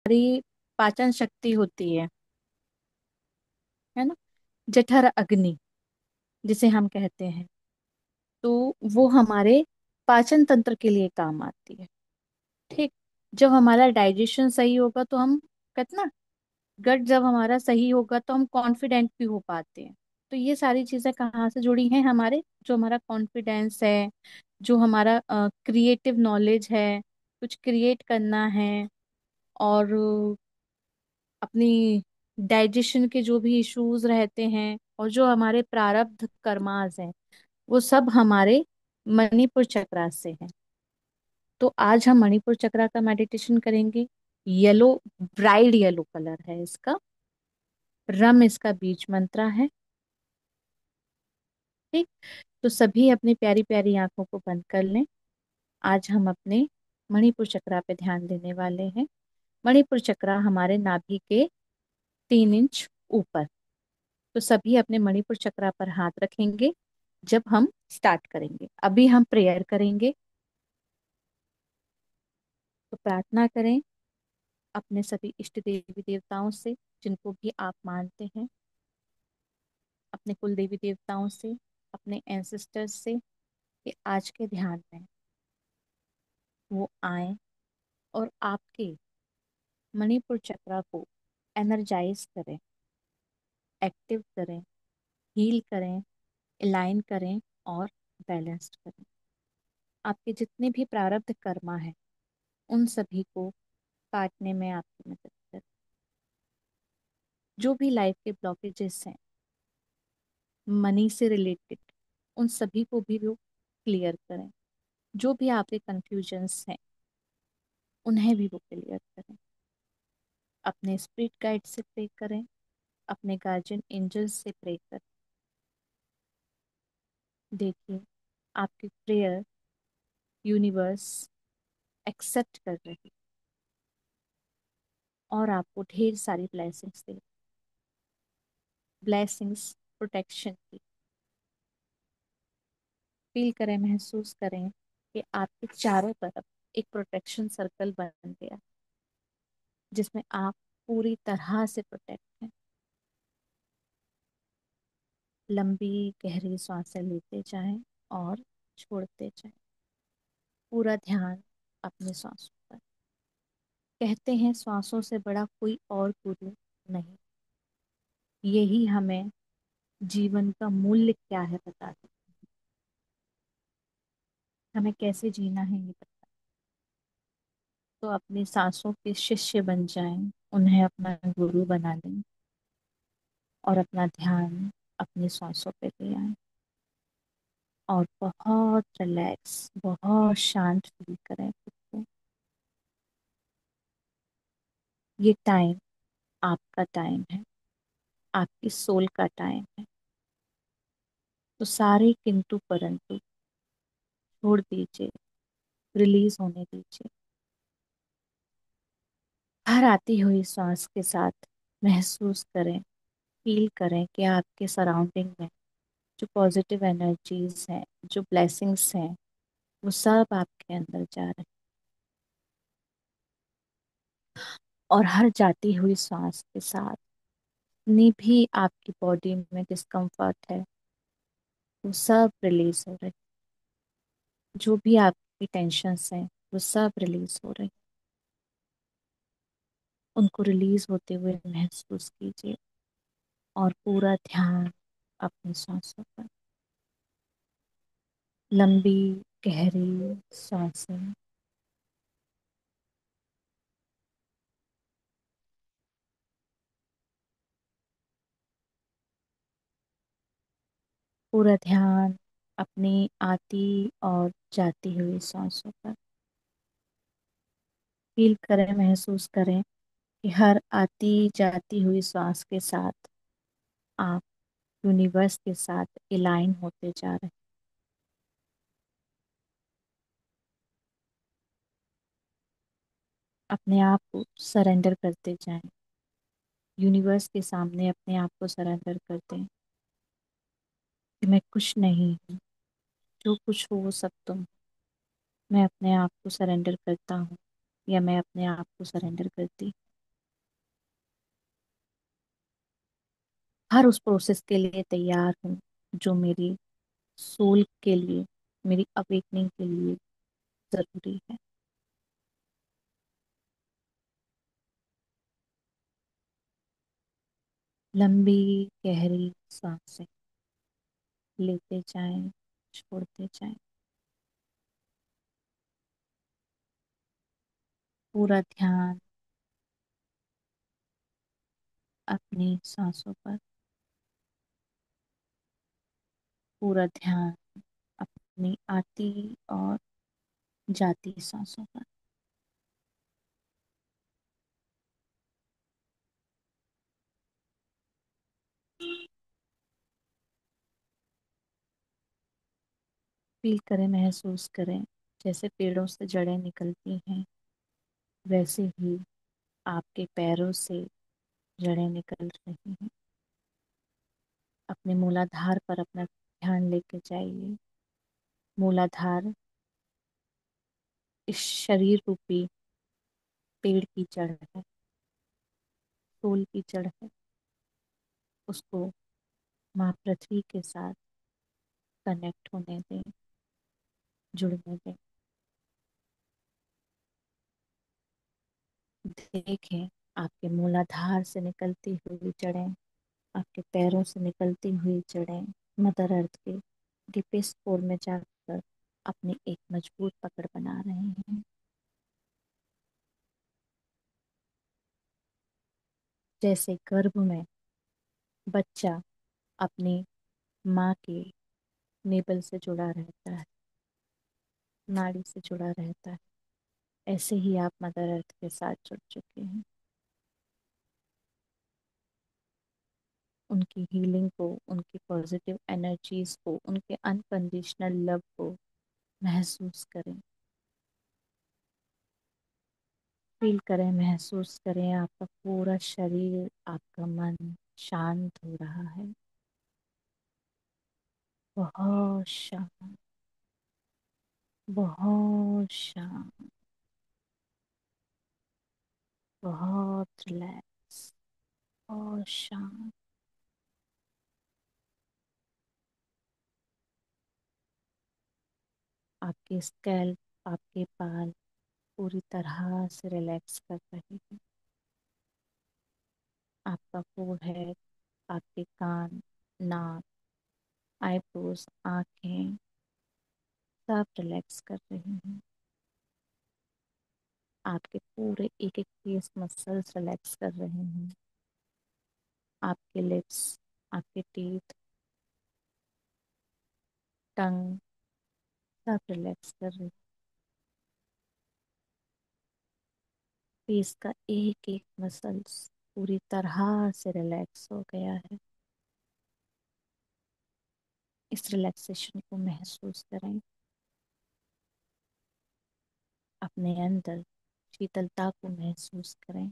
हमारी पाचन शक्ति होती है ना, जठर अग्नि जिसे हम कहते हैं, तो वो हमारे पाचन तंत्र के लिए काम आती है। ठीक। जब हमारा डाइजेशन सही होगा तो हम, कहते ना, गट जब हमारा सही होगा तो हम कॉन्फिडेंट भी हो पाते हैं। तो ये सारी चीजें कहाँ से जुड़ी हैं हमारे, जो हमारा कॉन्फिडेंस है, जो हमारा क्रिएटिव नॉलेज है, कुछ क्रिएट करना है, और अपनी डाइजेशन के जो भी इश्यूज रहते हैं, और जो हमारे प्रारब्ध कर्मास हैं, वो सब हमारे मणिपुर चक्रा से हैं। तो आज हम मणिपुर चक्रा का मेडिटेशन करेंगे। येलो, ब्राइट येलो कलर है इसका। रम इसका बीज मंत्रा है। ठीक। तो सभी अपनी प्यारी प्यारी आंखों को बंद कर लें। आज हम अपने मणिपुर चक्रा पे ध्यान देने वाले हैं। मणिपुर चक्रा हमारे नाभि के 3 इंच ऊपर। तो सभी अपने मणिपुर चक्रा पर हाथ रखेंगे जब हम स्टार्ट करेंगे। अभी हम प्रेयर करेंगे। तो प्रार्थना करें अपने सभी इष्ट देवी देवताओं से, जिनको भी आप मानते हैं, अपने कुल देवी देवताओं से, अपने एंसेस्टर्स से, कि आज के ध्यान में वो आए और आपके मणिपुर चक्रा को एनर्जाइज करें, एक्टिव करें, हील करें, अलाइन करें और बैलेंस्ड करें। आपके जितने भी प्रारब्ध कर्मा है उन सभी को काटने में आपकी मदद करें। जो भी लाइफ के ब्लॉकेजेस हैं मनी से रिलेटेड, उन सभी को भी वो क्लियर करें। जो भी आपके कंफ्यूजन्स हैं उन्हें भी वो क्लियर करें। अपने स्पिरिट गाइड से प्रे करें, अपने गार्जियन एंजल्स से प्रे करें। देखिए, आपकी प्रेयर यूनिवर्स एक्सेप्ट कर रही है और आपको ढेर सारी ब्लेसिंग्स दे, ब्लेसिंग्स प्रोटेक्शन की। फील करें, महसूस करें कि आपके चारों तरफ एक प्रोटेक्शन सर्कल बन गया, जिसमें आप पूरी तरह से प्रोटेक्ट हैं। लंबी गहरी सांसें लेते जाएं और छोड़ते जाएं। पूरा ध्यान अपने सांसों पर। कहते हैं सांसों से बड़ा कोई और गुरु नहीं। यही हमें जीवन का मूल्य क्या है बताते, हमें कैसे जीना है ये पता। तो अपनी सांसों के शिष्य बन जाएं, उन्हें अपना गुरु बना लें और अपना ध्यान अपनी सांसों पे ले आए और बहुत रिलैक्स, बहुत शांत फील करें खुद को। ये टाइम आपका टाइम है, आपकी सोल का टाइम है। तो सारे किंतु परंतु छोड़ दीजिए, रिलीज होने दीजिए। हर आती हुई सांस के साथ महसूस करें, फील करें कि आपके सराउंडिंग में जो पॉजिटिव एनर्जीज हैं, जो ब्लेसिंग्स हैं, वो सब आपके अंदर जा रहे हैं। और हर जाती हुई सांस के साथ जितनी भी आपकी बॉडी में डिस्कम्फर्ट है वो सब रिलीज हो रहे। जो भी आपकी टेंशन्स हैं वो सब रिलीज हो रहे। उनको रिलीज होते हुए महसूस कीजिए और पूरा ध्यान अपनी सांसों पर। लंबी गहरी सांसें। पूरा ध्यान अपनी आती और जाती हुई सांसों पर। फील करें, महसूस करें कि हर आती जाती हुई सांस के साथ आप यूनिवर्स के साथ अलाइन होते जा रहे हैं। अपने आप को सरेंडर करते जाएं। यूनिवर्स के सामने अपने आप को सरेंडर कर दें कि मैं कुछ नहीं हूँ, जो कुछ हो वो सब तुम। मैं अपने आप को सरेंडर करता हूँ या मैं अपने आप को सरेंडर करती। हर उस प्रोसेस के लिए तैयार हूँ जो मेरी सोल के लिए, मेरी अवेकनिंग के लिए जरूरी है। लंबी गहरी सांसें लेते जाएं, छोड़ते जाएं। पूरा ध्यान अपनी सांसों पर, पूरा ध्यान अपनी आती और जाती सांसों पर। फील करें, महसूस करें, जैसे पेड़ों से जड़ें निकलती हैं, वैसे ही आपके पैरों से जड़ें निकल रही हैं। अपने मूलाधार पर अपना ध्यान लेके जाइए। मूलाधार इस शरीर रूपी पेड़ की जड़ है, सोल की जड़ है। उसको माँ पृथ्वी के साथ कनेक्ट होने दें, जुड़ने दें। देखें आपके मूलाधार से निकलती हुई जड़ें, आपके पैरों से निकलती हुई जड़ें मदर अर्थ के डीपेस्ट कोर में जाकर अपनी एक मजबूत पकड़ बना रहे हैं। जैसे गर्भ में बच्चा अपनी माँ के नेबल से जुड़ा रहता है, नाड़ी से जुड़ा रहता है, ऐसे ही आप मदर अर्थ के साथ जुड़ चुके हैं। उनकी हीलिंग को, उनकी पॉजिटिव एनर्जीज को, उनके अनकंडीशनल लव को महसूस करें। फील करें, महसूस करें, आपका पूरा शरीर, आपका मन शांत हो रहा है। बहुत शांत, बहुत शांत, बहुत रिलैक्स, बहुत शांत। आपके स्कैल्प, आपके बाल पूरी तरह से रिलैक्स कर रहे हैं। आपका फोरहेड, आपके कान, नाक, आईब्रोज, आंखें सब रिलैक्स कर रहे हैं। आपके पूरे एक एक फेस मसल्स रिलैक्स कर रहे हैं। आपके लिप्स, आपके टीथ, टंग सब रिलैक्स कर रहे हैं। फेस का एक एक मसल्स पूरी तरह से रिलैक्स हो गया है। इस रिलैक्सेशन को महसूस करें। अपने अंदर शीतलता को महसूस करें।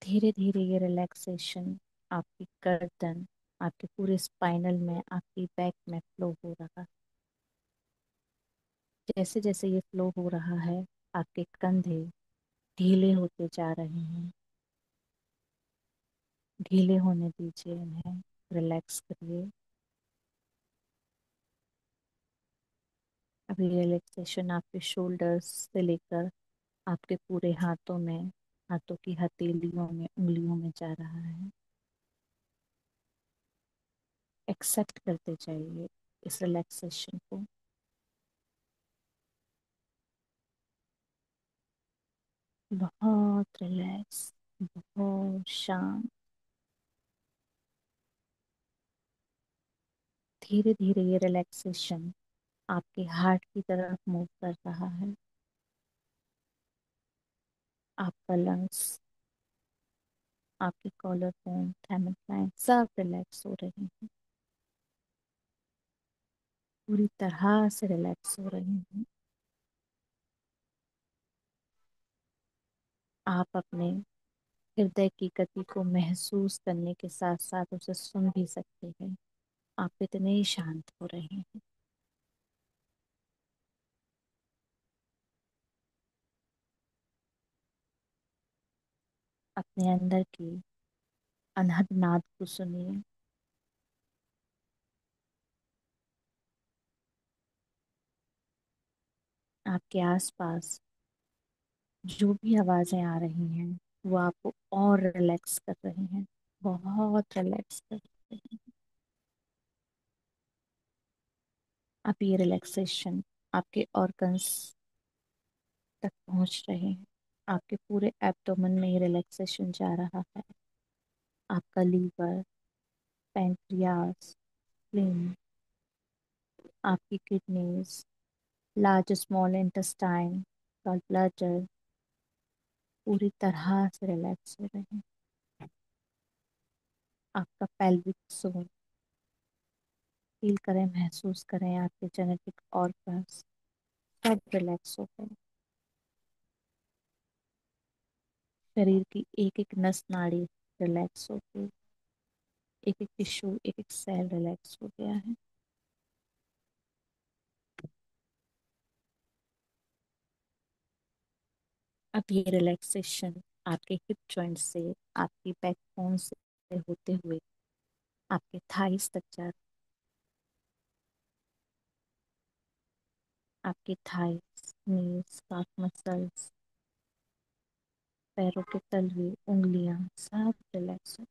धीरे धीरे ये रिलैक्सेशन आपकी गर्दन, आपके पूरे स्पाइनल में, आपकी बैक में फ्लो हो रहा है। जैसे जैसे ये फ्लो हो रहा है, आपके कंधे ढीले होते जा रहे हैं। ढीले होने दीजिए इन्हें, रिलैक्स करिए। अभी रिलैक्सेशन आपके शोल्डर्स से लेकर आपके पूरे हाथों में, हाथों की हथेलियों में, उंगलियों में जा रहा है। एक्सेप्ट करते जाइए इस रिलैक्सेशन को। बहुत रिलैक्स, बहुत शांत। धीरे धीरे ये रिलैक्सेशन आपके हार्ट की तरफ मूव कर रहा है। आपका लंग्स, आपकी कॉलर बोन, थैमस लाइन सब रिलैक्स हो रहे हैं। पूरी तरह से रिलैक्स हो रहे हैं। आप अपने हृदय की गति को महसूस करने के साथ साथ उसे सुन भी सकते हैं। आप इतने शांत हो रहे हैं। अब अपने अंदर की अनहद नाद को सुनिए। आपके आसपास जो भी आवाजें आ रही हैं वो आपको और रिलैक्स कर रही हैं, बहुत रिलैक्स कर रही हैं। अब ये रिलैक्सेशन आपके ऑर्गन्स तक पहुंच रहे हैं। आपके पूरे एब्डोमेन में ये रिलैक्सेशन जा रहा है। आपका लीवर, पैंक्रियास, स्प्लीन, आपकी kidneys, large small intestine, gall bladder पूरी तरह से रिलैक्स हो रहे हैं। आपका पेल्विक जोन फील करें, महसूस करें, आपके जेनेटिक ऑर्गन्स सब रिलैक्स हो गए। शरीर की एक एक नस नाड़ी रिलैक्स हो गई। एक एक टिश्यू, एक एक सेल रिलैक्स हो गया है। अब ये रिलैक्सेशन आपके हिप जॉइंट से, आपकी बैकबोन से होते हुए आपके थाइस तक जा रहा है। आपके थाइस, नीज, काफ मसल्स, पैरों के तलवे, उंगलियां सब रिलैक्स हो,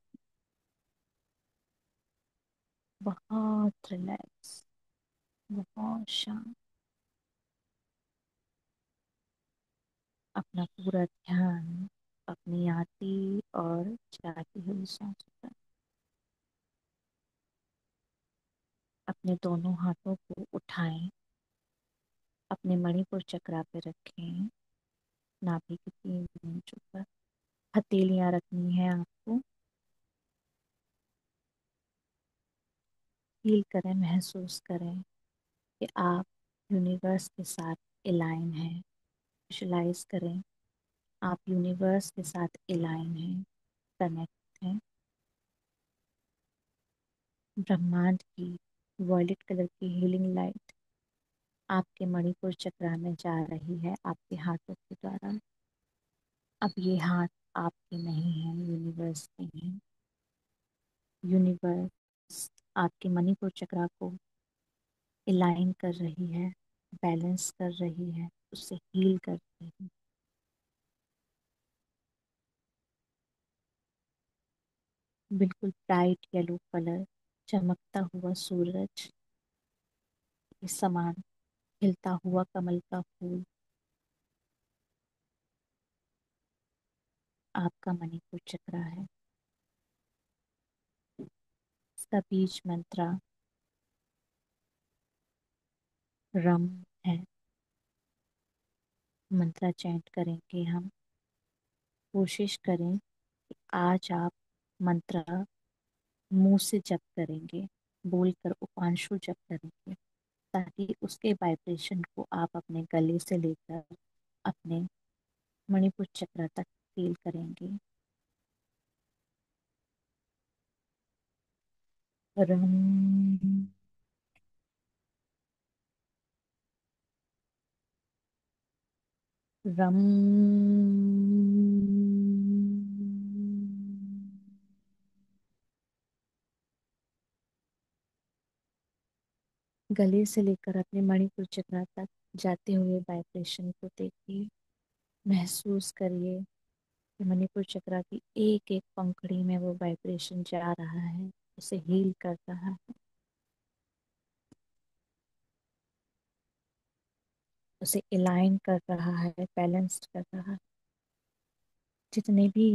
बहुत रिलैक्स, बहुत शांत। अपना पूरा ध्यान अपनी आती और जाती हुई सांसों पर। अपने दोनों हाथों को उठाएं, अपने मणिपुर चक्रा पे रखें, नाभि के 3 इंच ऊपर। हथेलियां रखनी है आपको। फील करें, महसूस करें कि आप यूनिवर्स के साथ अलाइन हैं। विजुलाइज करें आप यूनिवर्स के साथ अलाइन हैं, कनेक्ट हैं। ब्रह्मांड की वॉयलेट कलर की हीलिंग लाइट आपके मणिपुर चक्रा में जा रही है आपके हाथों के द्वारा। अब ये हाथ आपके नहीं हैं, यूनिवर्स के हैं। यूनिवर्स आपके मणिपुर चक्रा को अलाइन कर रही है, बैलेंस कर रही है, उससे हील कर रही है। बिल्कुल ब्राइट येलो कलर, चमकता हुआ सूरज के समान, खिलता हुआ कमल का फूल आपका मणिपुर चक्र है। इसका बीज मंत्रा रम है। मंत्रा चैंट करेंगे हम। कोशिश करें कि आज आप मंत्र मुंह से जप करेंगे, बोलकर उपांशु जप करेंगे, ताकि उसके वाइब्रेशन को आप अपने गले से लेकर अपने मणिपुर चक्र तक फील करेंगे। रम, रम, गले से लेकर अपने मणिपुर चक्र तक जाते हुए वाइब्रेशन को देखिए, महसूस करिए कि मणिपुर चक्र की एक एक पंखड़ी में वो वाइब्रेशन जा रहा है, उसे हील कर रहा है, उसे अलाइन कर रहा है, बैलेंस्ड कर रहा है। जितने भी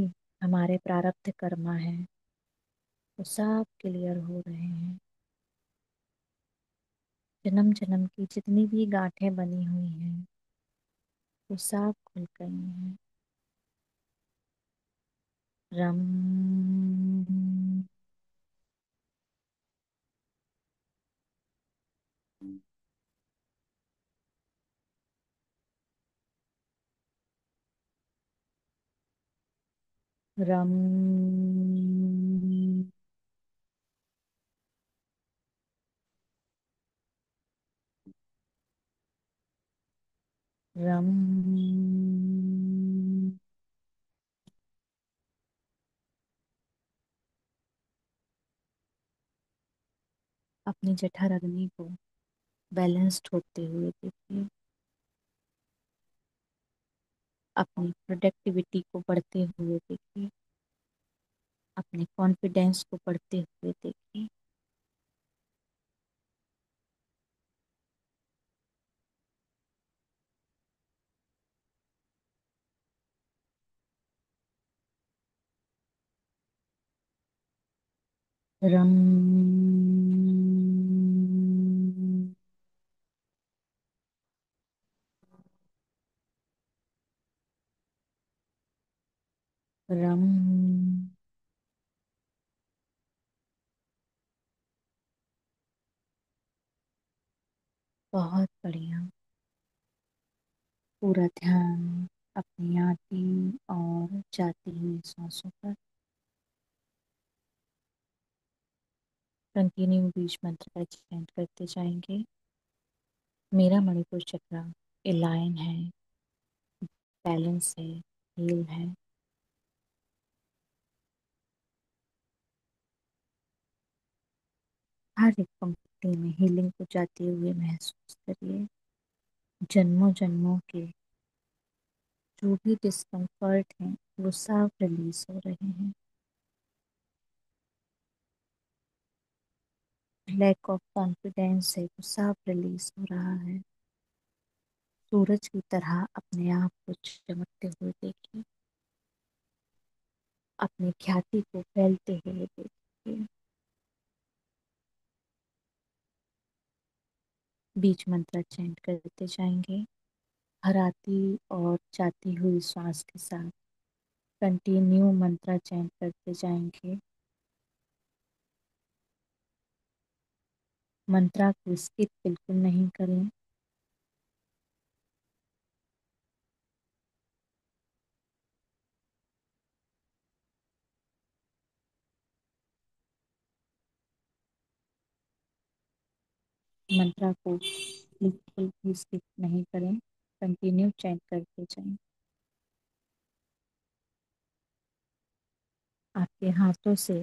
हमारे प्रारब्ध कर्मा हैं वो सब क्लियर हो रहे हैं। जन्म जन्म की जितनी भी गांठें बनी हुई हैं वो सब खुल गई हैं। रम, रम, रम, अपनी जठर अग्नि को बैलेंस्ड होते हुए देखिए। अपनी प्रोडक्टिविटी को बढ़ते हुए देखिए। अपने कॉन्फिडेंस को बढ़ते हुए देखिए। रम रम। बहुत बढ़िया। पूरा ध्यान अपनी आती और जाती हुई सांसों पर। कंटिन्यू बीज मंत्र का चैंट करते जाएंगे। मेरा मणिपुर चक्रा अलाइन है, बैलेंस है, हील है। हर एक पंक्ति में हीलिंग को जाते हुए महसूस करिए। जन्मों जन्मों के जो भी डिस्कम्फर्ट हैं वो सब रिलीज हो रहे हैं। लैक ऑफ कॉन्फिडेंस है वो सब रिलीज हो रहा है। सूरज की तरह अपने आप को चमकते हुए देखिए। अपनी ख्याति को फैलते हुए देखिए। बीच मंत्र चैंट करते जाएंगे। हर आती और जाती हुई श्वास के साथ कंटिन्यू मंत्र चैंट करते जाएंगे। मंत्रा को स्किप बिल्कुल नहीं करें। मंत्रा को बिल्कुल भी स्किप नहीं करें। कंटिन्यू चैंट करते जाएं। आपके हाथों से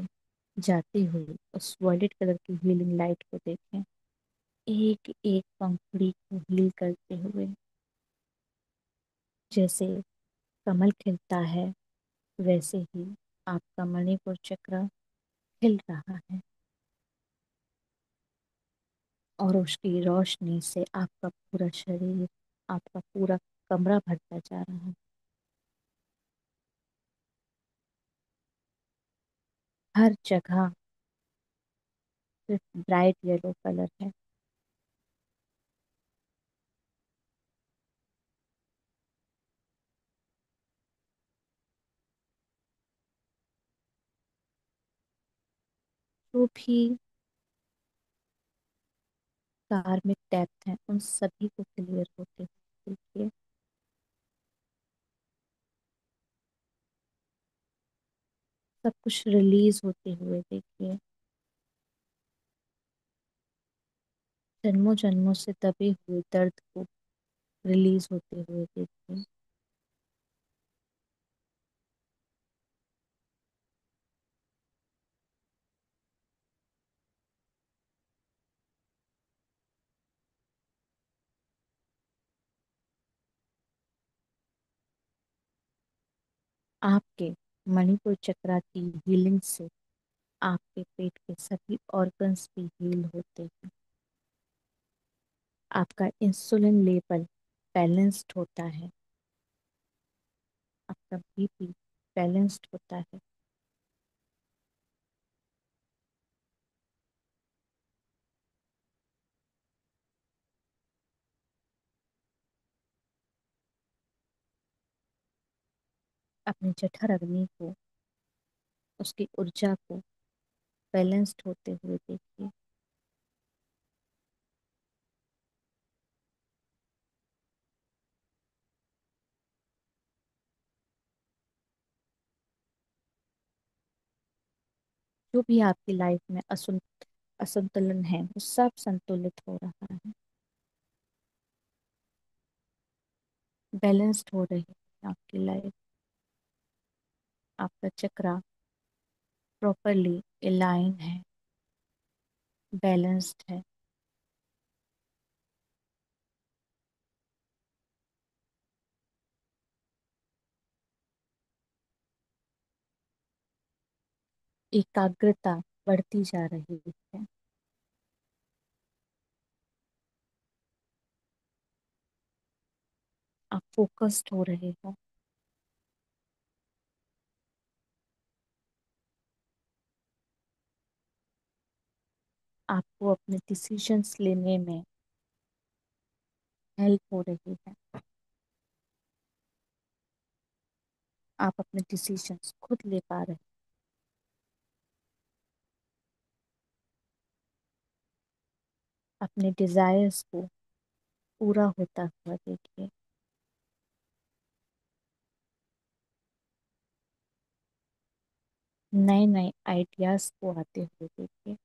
जाती हुई उस वॉयलेट कलर की हीलिंग लाइट को देखें। एक एक पंखुड़ी को हील करते हुए। जैसे कमल खिलता है वैसे ही आपका मणिपुर चक्र खिल रहा है और उसकी रोशनी से आपका पूरा शरीर, आपका पूरा कमरा भरता जा रहा है। हर जगह सिर्फ ब्राइट येलो कलर है। जो भी कार्मिक डेप्थ हैं उन सभी को क्लियर होते हुए देखिए। सब कुछ रिलीज होते हुए देखिए। जन्मों जन्मों से दबे हुए दर्द को रिलीज होते हुए देखिए। आपके मणिपुर चक्रा की हीलिंग से आपके पेट के सभी ऑर्गन्स भी हील होते हैं। आपका इंसुलिन लेवल बैलेंस्ड होता है। आपका बीपी बैलेंस्ड होता है। अपनी जठर अग्नि को, उसकी ऊर्जा को बैलेंस्ड होते हुए देखिए। जो भी आपकी लाइफ में असंतुलन है वो सब संतुलित हो रहा है। बैलेंस्ड हो रही है आपकी लाइफ। आपका चक्रा प्रॉपरली अलाइन है। बैलेंस्ड है। एकाग्रता बढ़ती जा रही है। आप फोकस्ड हो रहे हो। आपको अपने डिसीजंस लेने में हेल्प हो रही है। आप अपने डिसीजंस खुद ले पा रहे हैं। अपने डिजायर्स को पूरा होता हुआ देखिए। नए नए आइडियाज को आते हुए देखिए।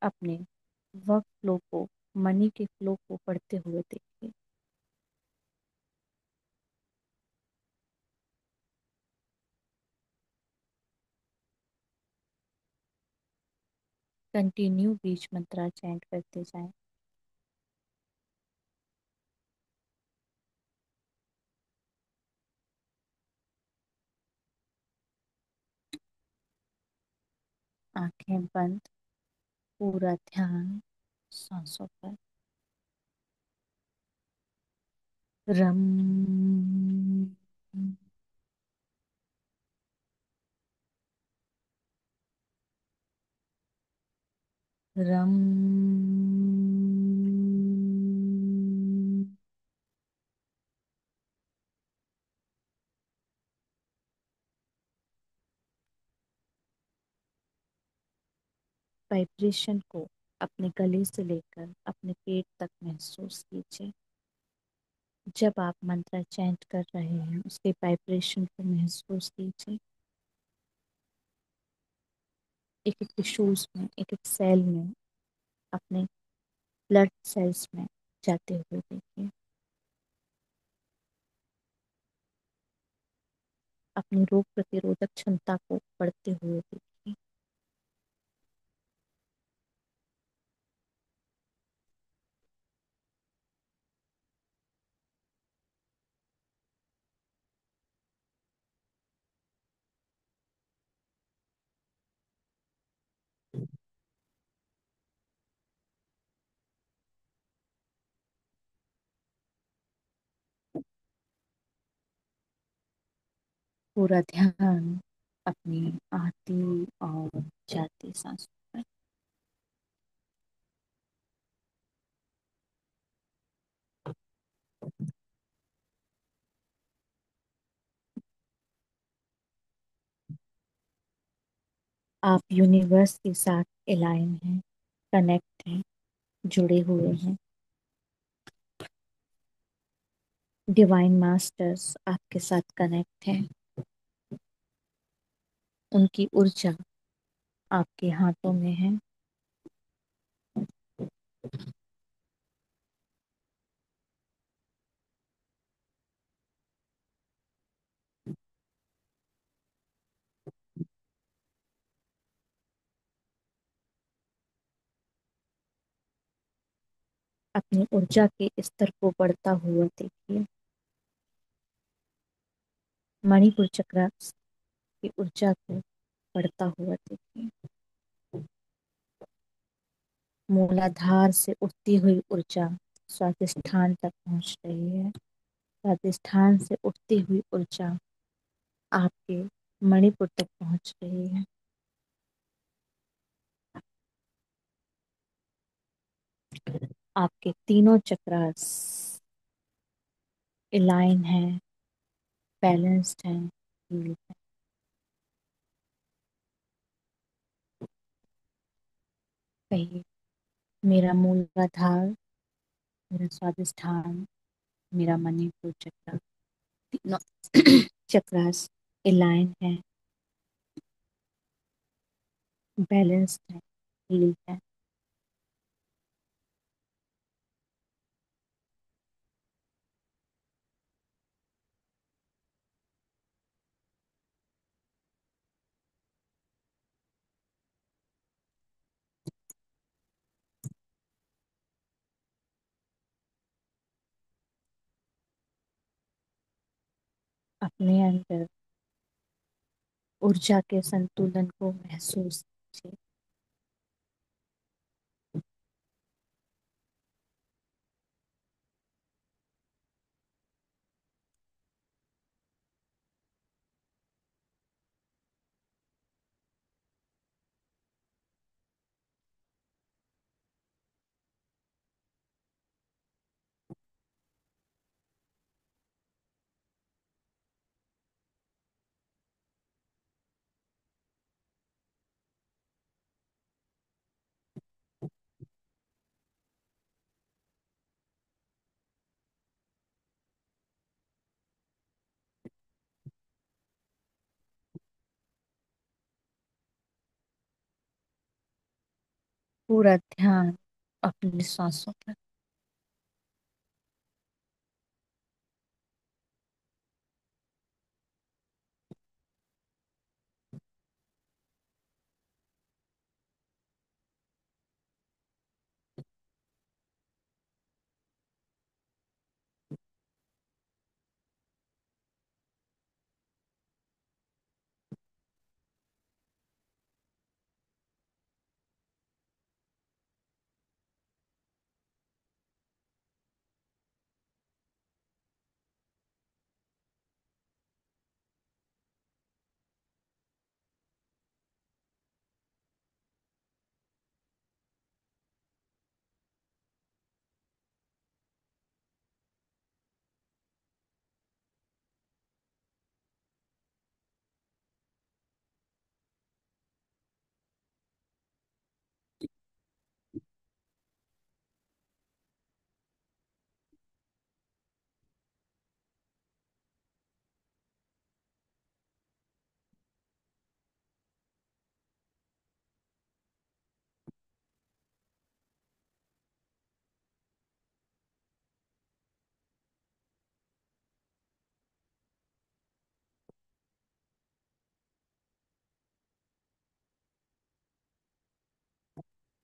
अपने वर्क फ्लो को, मनी के फ्लो को बढ़ते हुए देखिए। कंटिन्यू बीज मंत्रा चैंट करते जाएं। आंखें बंद, पूरा ध्यान सांसों पर। रम, रम। वाइब्रेशन को अपने गले से लेकर अपने पेट तक महसूस कीजिए। जब आप मंत्र चैंट कर रहे हैं उसके वाइब्रेशन को महसूस कीजिए। एक एक टिश्यूज में, एक एक सेल में, अपने ब्लड सेल्स में जाते हुए देखिए। अपनी रोग प्रतिरोधक क्षमता को बढ़ते हुए देखिए। पूरा ध्यान अपनी आती और जाती सांसों पर। आप यूनिवर्स के साथ अलाइन हैं, कनेक्ट हैं, जुड़े हुए हैं। डिवाइन मास्टर्स आपके साथ कनेक्ट हैं। उनकी ऊर्जा आपके हाथों में है। अपनी ऊर्जा के स्तर को बढ़ता हुआ देखिए। मणिपुर चक्र की ऊर्जा को बढ़ता हुआ देखिए। मूलाधार से उठती हुई ऊर्जा स्वादिष्ठान तक पहुंच रही है। स्वादिष्ठान से उठती हुई ऊर्जा आपके मणिपुर तक पहुंच रही है। आपके तीनों चक्रास अलाइन है, बैलेंस्ड है, healed है। कहिए, मेरा मूलाधार, मेरा स्वादिष्ठान, मेरा मणिपुर चक्र, तीनों चक्रास अलाइन है, बैलेंस्ड है, healed है। अपने अंदर ऊर्जा के संतुलन को महसूस कीजिए। पूरा ध्यान अपनी सांसों पर।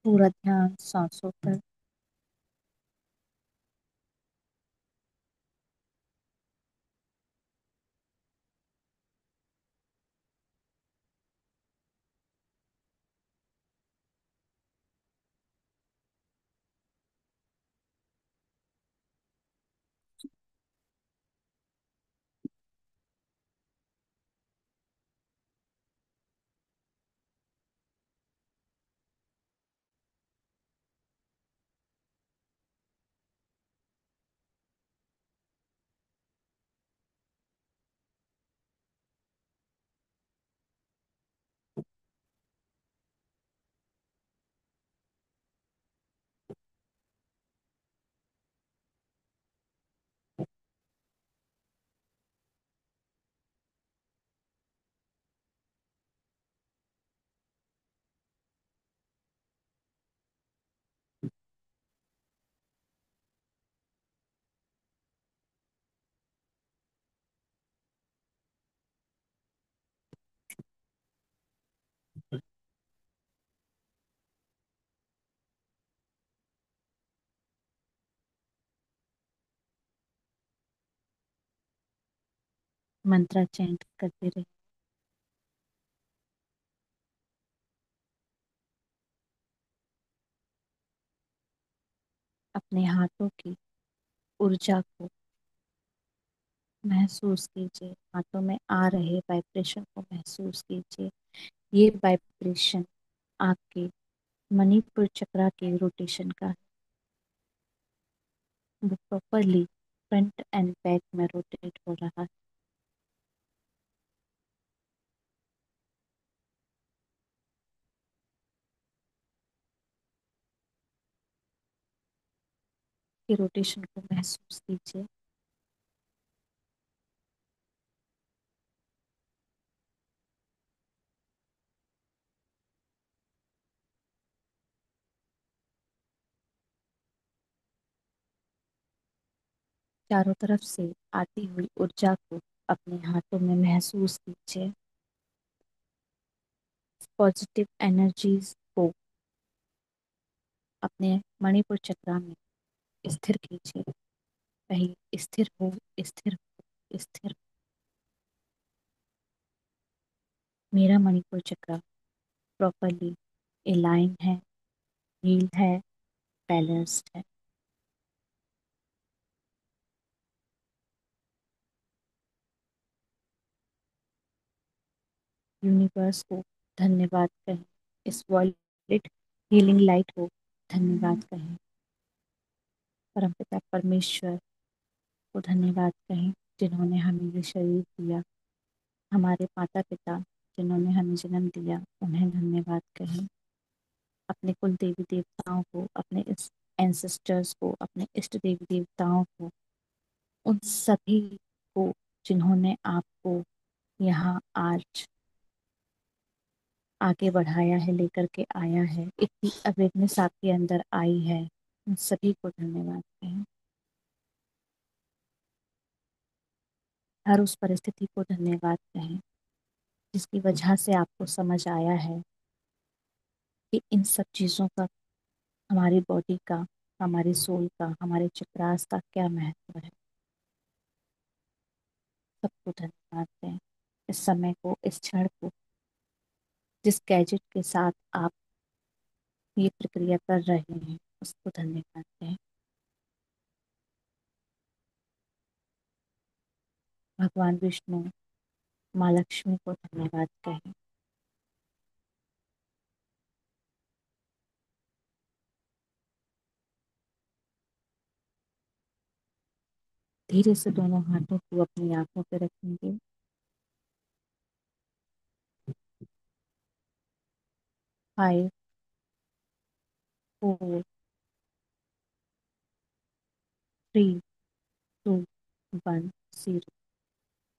पूरा ध्यान सांसों पर। मंत्र चैंट करते रहिए। अपने हाथों की ऊर्जा को महसूस कीजिए। हाथों में आ रहे वाइब्रेशन को महसूस कीजिए। ये वाइब्रेशन आपके मणिपुर चक्रा के रोटेशन का है। वो प्रॉपरली फ्रंट एंड बैक में रोटेट हो रहा है। कि रोटेशन को महसूस कीजिए। चारों तरफ से आती हुई ऊर्जा को अपने हाथों में महसूस कीजिए। पॉजिटिव एनर्जीज को अपने मणिपुर चक्रा में स्थिर कीजिए। कहीं स्थिर हो, स्थिर हो, स्थिर हो। मेरा मणिपुर चक्र प्रॉपरली अलाइन है, हील है, बैलेंस्ड है। यूनिवर्स को धन्यवाद कहें, इस वॉलेट हीलिंग लाइट को धन्यवाद कहें, परमपिता परमेश्वर को धन्यवाद कहें जिन्होंने हमें ये शरीर दिया, हमारे माता पिता जिन्होंने हमें जन्म दिया उन्हें धन्यवाद कहें, अपने कुल देवी देवताओं को, अपने इस एंसेस्टर्स को, अपने इष्ट देवी देवताओं को, उन सभी को जिन्होंने आपको यहाँ आज आगे बढ़ाया है, लेकर के आया है, इतनी अवेयरनेस आपके अंदर आई है, उन सभी को धन्यवाद कहें। हर उस परिस्थिति को धन्यवाद कहें जिसकी वजह से आपको समझ आया है कि इन सब चीज़ों का हमारी बॉडी का, हमारी सोल का, हमारे चक्रास का क्या महत्व है। सबको धन्यवाद दें, इस समय को, इस क्षण को, जिस गैजेट के साथ आप ये प्रक्रिया कर रहे हैं उसको धन्यवाद दें। भगवान विष्णु, माँ लक्ष्मी को धन्यवाद कहें। धीरे से दोनों हाथों को अपनी आंखों पे रखेंगे। 5, 4, 3, 2, 1, 0।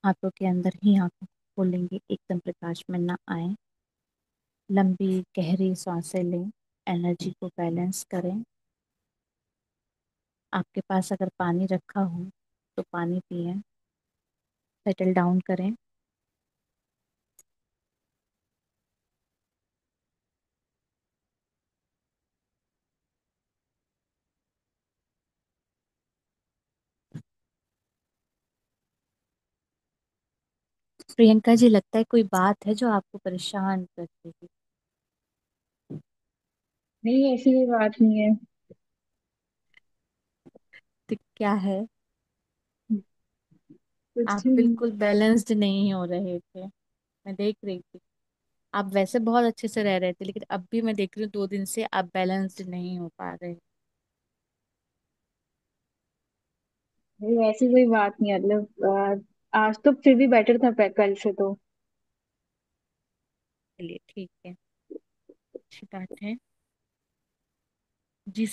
हाथों के अंदर ही आंखों को खोलेंगे, एकदम प्रकाश में ना आए। लंबी गहरी सांसें लें, एनर्जी को बैलेंस करें। आपके पास अगर पानी रखा हो तो पानी पिएं, सेटल डाउन करें। प्रियंका जी, लगता है कोई बात है जो आपको परेशान कर रही है। नहीं, ऐसी कोई बात नहीं है। तो क्या है? कुछ आप नहीं। बिल्कुल बैलेंस्ड नहीं हो रहे थे, मैं देख रही थी। आप वैसे बहुत अच्छे से रह रहे थे, लेकिन अब भी मैं देख रही हूँ 2 दिन से आप बैलेंस्ड नहीं हो पा रहे। नहीं, ऐसी कोई बात नहीं है, मतलब आज तो फिर भी बेटर था कल से तो। चलिए ठीक है, अच्छी बात है। जी।